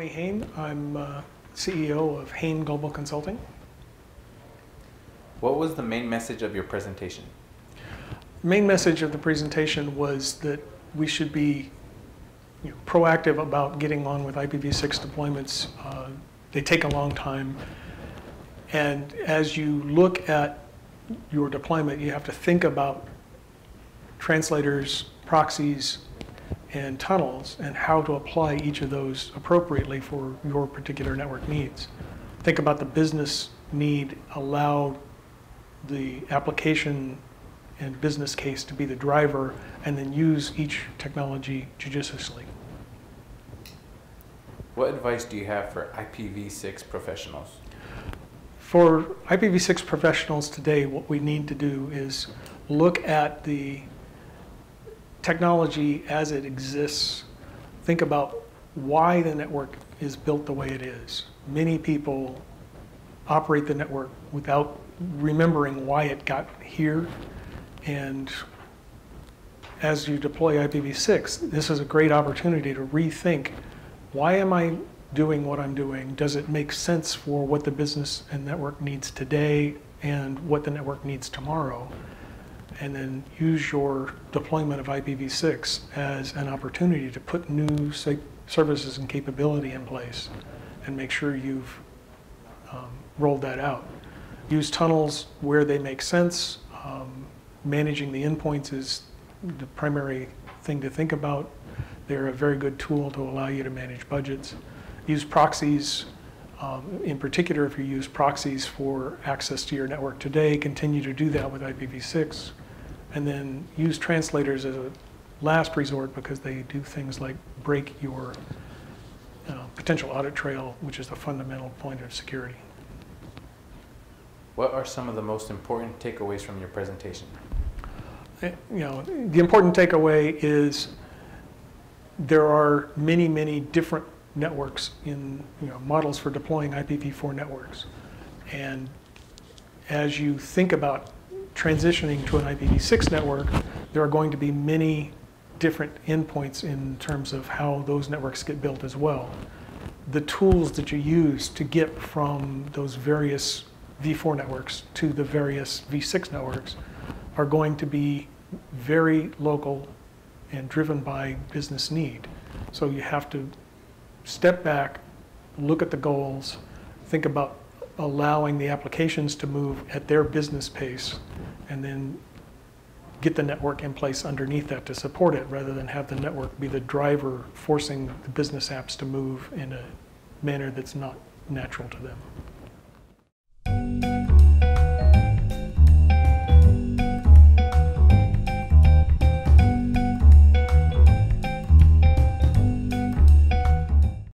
Tony Hain. I'm CEO of Hain Global Consulting. What was the main message of your presentation? The main message of the presentation was that we should be proactive about getting on with IPv6 deployments. They take a long time. And as you look at your deployment, you have to think about translators, proxies, and tunnels, and how to apply each of those appropriately for your particular network needs. Think about the business need, allow the application and business case to be the driver, and then use each technology judiciously. What advice do you have for IPv6 professionals? For IPv6 professionals today, what we need to do is look at the technology as it exists. Think about why the network is built the way it is. Many people operate the network without remembering why it got here. And as you deploy IPv6, this is a great opportunity to rethink, why am I doing what I'm doing? Does it make sense for what the business and network needs today and what the network needs tomorrow? And then use your deployment of IPv6 as an opportunity to put new services and capability in place and make sure you've rolled that out. Use tunnels where they make sense. Managing the endpoints is the primary thing to think about. They're a very good tool to allow you to manage budgets. Use proxies. In particular, if you use proxies for access to your network today, continue to do that with IPv6. And then use translators as a last resort, because they do things like break your potential audit trail, which is the fundamental point of security. What are some of the most important takeaways from your presentation? The important takeaway is there are many, many different networks in models for deploying IPv4 networks. And as you think about transitioning to an IPv6 network, there are going to be many different endpoints in terms of how those networks get built as well. The tools that you use to get from those various v4 networks to the various v6 networks are going to be very local and driven by business need. So you have to step back, look at the goals, think about allowing the applications to move at their business pace, and then get the network in place underneath that to support it, rather than have the network be the driver forcing the business apps to move in a manner that's not natural to them.